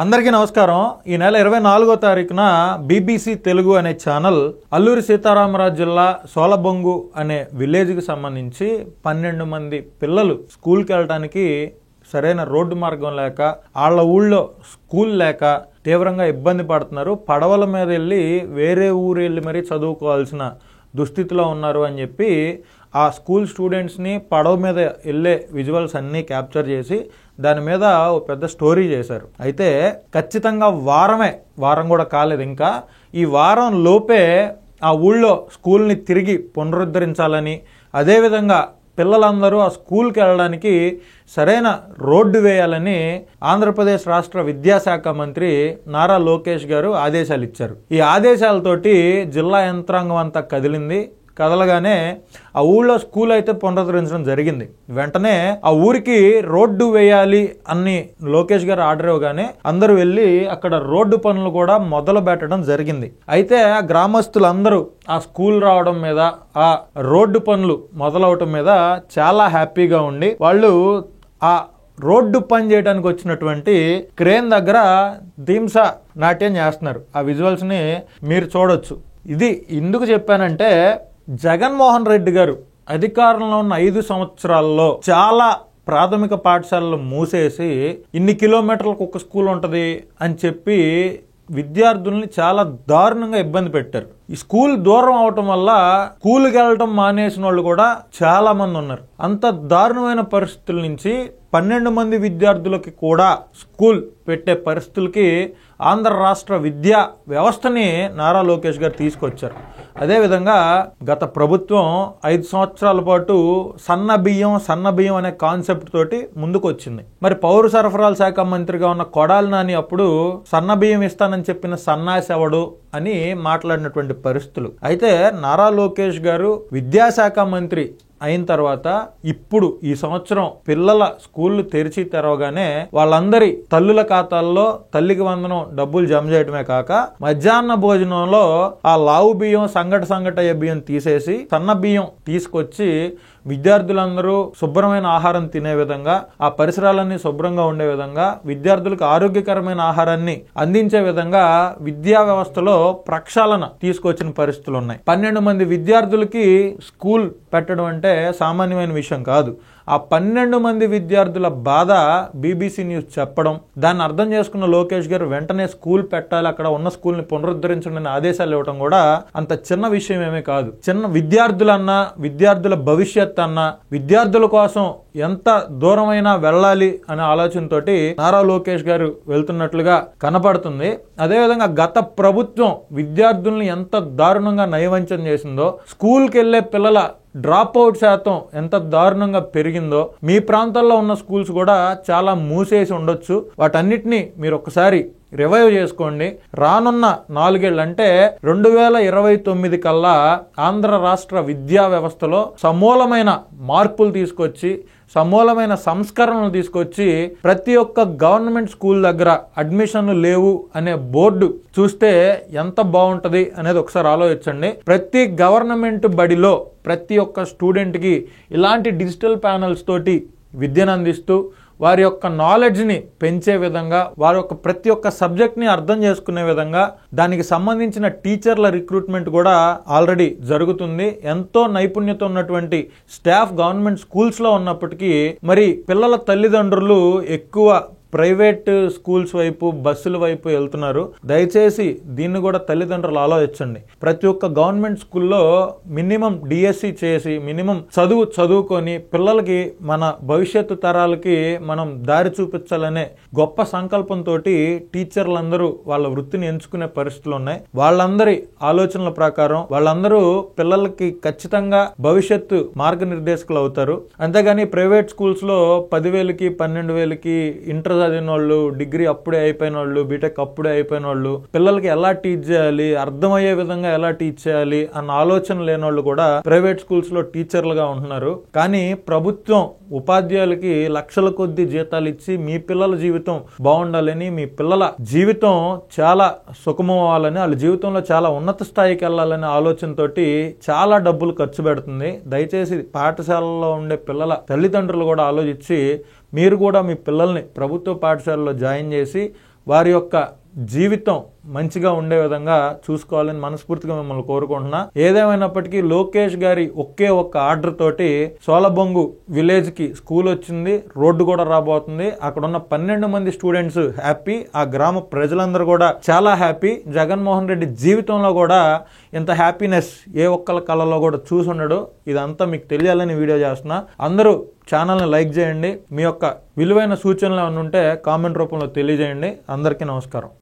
అందరికీ నమస్కారం. ఈ నెల 24వ తారీఖున బీబీసీ తెలుగు అనే ఛానల్ అల్లూరి సీతారామరాజు జిల్లా సోలబొంగు అనే విలేజ్కి సంబంధించి 12 మంది పిల్లలు స్కూల్కి వెళ్ళడానికి సరైన రోడ్డు మార్గం లేక, వాళ్ళ ఊళ్ళో స్కూల్ లేక తీవ్రంగా ఇబ్బంది పడుతున్నారు. పడవల మీద వెళ్ళి వేరే ఊరు వెళ్ళి మరీ చదువుకోవాల్సిన దుస్థితిలో ఉన్నారు అని చెప్పి ఆ స్కూల్ స్టూడెంట్స్ని పడవ మీద వెళ్ళే విజువల్స్ అన్నీ క్యాప్చర్ చేసి దాని మీద ఓ పెద్ద స్టోరీ చేశారు. అయితే ఖచ్చితంగా వారం కూడా కాలేదు, ఇంకా ఈ వారం లోపే ఆ ఊళ్ళో స్కూల్ని తిరిగి పునరుద్ధరించాలని, అదేవిధంగా పిల్లలందరూ ఆ స్కూల్కి వెళ్ళడానికి సరైన రోడ్డు వేయాలని ఆంధ్రప్రదేశ్ రాష్ట్ర విద్యాశాఖ మంత్రి నారా లోకేష్ గారు ఆదేశాలు ఇచ్చారు. ఈ ఆదేశాలతోటి జిల్లా యంత్రాంగం అంతా కదలగానే ఆ ఊళ్ళో స్కూల్ అయితే పునరుద్ధరించడం జరిగింది. వెంటనే ఆ ఊరికి రోడ్డు వేయాలి అని లోకేష్ గారు ఆర్డర్ ఇవ్వగానే అందరూ వెళ్ళి అక్కడ రోడ్డు పనులు కూడా మొదలు పెట్టడం జరిగింది. అయితే ఆ గ్రామస్తులందరూ ఆ స్కూల్ రావడం మీద, ఆ రోడ్డు పనులు మొదలవటం మీద చాలా హ్యాపీగా ఉండి వాళ్ళు ఆ రోడ్డు పని చేయడానికి వచ్చినటువంటి క్రేన్ దగ్గర ధీంసా నాట్యం చేస్తున్నారు. ఆ విజువల్స్ని మీరు చూడొచ్చు. ఇది ఎందుకు చెప్పానంటే, జగన్మోహన్ రెడ్డి గారు అధికారంలో ఉన్న 5 సంవత్సరాల్లో చాలా ప్రాథమిక పాఠశాలలు మూసేసి ఇన్ని కిలోమీటర్లకు ఒక స్కూల్ ఉంటుంది అని చెప్పి విద్యార్థుల్ని చాలా దారుణంగా ఇబ్బంది పెట్టారు. ఈ స్కూల్ దూరం అవటం వల్ల స్కూల్కి వెళ్ళటం మానేసిన వాళ్ళు కూడా చాలా మంది ఉన్నారు. అంత దారుణమైన పరిస్థితుల నుంచి 12 మంది విద్యార్థులకి కూడా స్కూల్ పెట్టే పరిస్థితులకి ఆంధ్ర రాష్ట్ర విద్యా వ్యవస్థని నారా లోకేష్ గారు తీసుకొచ్చారు. అదేవిధంగా గత ప్రభుత్వం 5 సంవత్సరాల పాటు సన్న బియ్యం అనే కాన్సెప్ట్ తోటి ముందుకు వచ్చింది. మరి పౌర సరఫరాల శాఖ మంత్రిగా ఉన్న కొడాలి నాని అప్పుడు సన్న బియ్యం ఇస్తానని చెప్పిన సన్నాసి ఎవడు అని మాట్లాడినటువంటి పరిస్థితులు. అయితే నారా లోకేష్ గారు విద్యాశాఖ మంత్రి అయిన తర్వాత ఇప్పుడు ఈ సంవత్సరం పిల్లల స్కూళ్లు తెరిచి తెరవగానే వాళ్ళందరి తల్లుల ఖాతాల్లో తల్లికి వందనం డబ్బులు జమ చేయడమే కాక మధ్యాహ్న భోజనంలో ఆ లావు బియ్యం సంగట అయ్యే బియ్యం తీసేసి సన్న బియ్యం తీసుకొచ్చి విద్యార్థులందరూ శుభ్రమైన ఆహారం తినే విధంగా, ఆ పరిసరాలన్నీ శుభ్రంగా ఉండే విధంగా, విద్యార్థులకు ఆరోగ్యకరమైన ఆహారాన్ని అందించే విధంగా విద్యా వ్యవస్థలో ప్రక్షాళన తీసుకొచ్చిన పరిస్థితులు ఉన్నాయి. 12 మంది విద్యార్థులకి స్కూల్ పెట్టడం అంటే సామాన్యమైన విషయం కాదు. ఆ 12 మంది విద్యార్థుల బాధ బీబీసీ న్యూస్ చెప్పడం, దాన్ని అర్థం చేసుకున్న లోకేష్ గారు వెంటనే స్కూల్ పెట్టాలి, అక్కడ ఉన్న స్కూల్ని పునరుద్ధరించండి ఆదేశాలు ఇవ్వడం కూడా అంత చిన్న విషయం ఏమీ కాదు. చిన్న విద్యార్థులన్నా, విద్యార్థుల భవిష్యత్ అన్నా, విద్యార్థుల కోసం ఎంత దూరమైనా వెళ్ళాలి అనే ఆలోచనతోటి నారా లోకేష్ గారు వెళ్తున్నట్లుగా కనపడుతుంది. అదేవిధంగా గత ప్రభుత్వం విద్యార్థుల్ని ఎంత దారుణంగా నయవంచన చేసిందో, స్కూల్కి వెళ్లే పిల్లల డ్రాప్ అవుట్ శాతం ఎంత దారుణంగా పెరిగిందో, మీ ప్రాంతాల్లో ఉన్న స్కూల్స్ కూడా చాలా మూసేసి ఉండొచ్చు. వాటన్నిటినీ మీరు ఒకసారి రివైవ్ చేసుకోండి. రానున్న 4 ఏళ్ళు అంటే 2029 కల్లా ఆంధ్ర రాష్ట్ర విద్యా వ్యవస్థలో సమూలమైన మార్పులు తీసుకొచ్చి, సమూలమైన సంస్కరణలు తీసుకొచ్చి ప్రతి ఒక్క గవర్నమెంట్ స్కూల్ దగ్గర అడ్మిషన్లు లేవు అనే బోర్డు చూస్తే ఎంత బాగుంటుంది అనేది ఒకసారి ఆలోచించండి. ప్రతి గవర్నమెంట్ బడిలో ప్రతి ఒక్క స్టూడెంట్కి ఇలాంటి డిజిటల్ ప్యానల్స్ తోటి విద్యను అందిస్తూ వారి యొక్క నాలెడ్జ్ని పెంచే విధంగా, వారి యొక్క ప్రతి ఒక్క సబ్జెక్ట్ని అర్థం చేసుకునే విధంగా, దానికి సంబంధించిన టీచర్ల రిక్రూట్మెంట్ కూడా ఆల్రెడీ జరుగుతుంది. ఎంతో నైపుణ్యత ఉన్నటువంటి స్టాఫ్ గవర్నమెంట్ స్కూల్స్లో ఉన్నప్పటికీ మరి పిల్లల తల్లిదండ్రులు ఎక్కువ ప్రైవేట్ స్కూల్స్ వైపు, బస్సుల వైపు వెళ్తున్నారు. దయచేసి దీన్ని కూడా తల్లిదండ్రులు ఆలోచించండి. ప్రతి ఒక్క గవర్నమెంట్ స్కూల్లో మినిమం డిఎస్సి చేసి, మినిమం చదువుకొని పిల్లలకి మన భవిష్యత్తు తరాలకి మనం దారి చూపించాలనే గొప్ప సంకల్పంతో టీచర్లందరూ వాళ్ళ వృత్తిని ఎంచుకునే పరిస్థితులు ఉన్నాయి. వాళ్ళందరి ఆలోచనల ప్రకారం వాళ్ళందరూ పిల్లలకి ఖచ్చితంగా భవిష్యత్తు మార్గనిర్దేశకులు అవుతారు. అంతేగాని ప్రైవేట్ స్కూల్స్లో 10,000కి 12,000కి ఇంటర్ చదివిన వాళ్ళు, డిగ్రీ అప్పుడే అయిపోయిన వాళ్ళు, బీటెక్ అప్పుడే అయిపోయిన వాళ్ళు, పిల్లలకి ఎలా టీచ్ చేయాలి, అర్థమయ్యే విధంగా ఎలా టీచ్ చేయాలి అన్న ఆలోచన లేని వాళ్ళు కూడా ప్రైవేట్ స్కూల్స్ లో టీచర్లుగా ఉంటున్నారు. కానీ ప్రభుత్వం ఉపాధ్యాయులకి లక్షల కొద్ది జీతాలు ఇచ్చి మీ పిల్లల జీవితం బాగుండాలని, మీ పిల్లల జీవితం చాలా సుఖమం అవ్వాలని, వాళ్ళ జీవితంలో చాలా ఉన్నత స్థాయికి వెళ్ళాలనే ఆలోచనతోటి చాలా డబ్బులు ఖర్చు పెడుతుంది. దయచేసి పాఠశాలలో ఉండే పిల్లల తల్లిదండ్రులు కూడా ఆలోచించి మీరు కూడా మీ పిల్లల్ని ప్రభుత్వ పాఠశాలలో జాయిన్ చేసి వారి యొక్క జీవితం మంచిగా ఉండే విధంగా చూసుకోవాలని మనస్ఫూర్తిగా మిమ్మల్ని కోరుకుంటున్నా. ఏదేమైనప్పటికీ లోకేష్ గారి ఒకే ఒక్క ఆర్డర్ తోటి సోలబొంగు విలేజ్ కి స్కూల్ వచ్చింది, రోడ్డు కూడా రాబోతుంది. అక్కడ ఉన్న 12 మంది స్టూడెంట్స్ హ్యాపీ, ఆ గ్రామ ప్రజలందరూ కూడా చాలా హ్యాపీ. జగన్మోహన్ రెడ్డి జీవితంలో కూడా ఇంత హ్యాపీనెస్ ఏ ఒక్కల కళలో కూడా చూసుండడు. ఇదంతా మీకు తెలియాలని వీడియో చేస్తున్నా. అందరూ ఛానల్ని లైక్ చేయండి. మీ యొక్క విలువైన సూచనలు ఏమైనా ఉంటే కామెంట్ రూపంలో తెలియజేయండి. అందరికీ నమస్కారం.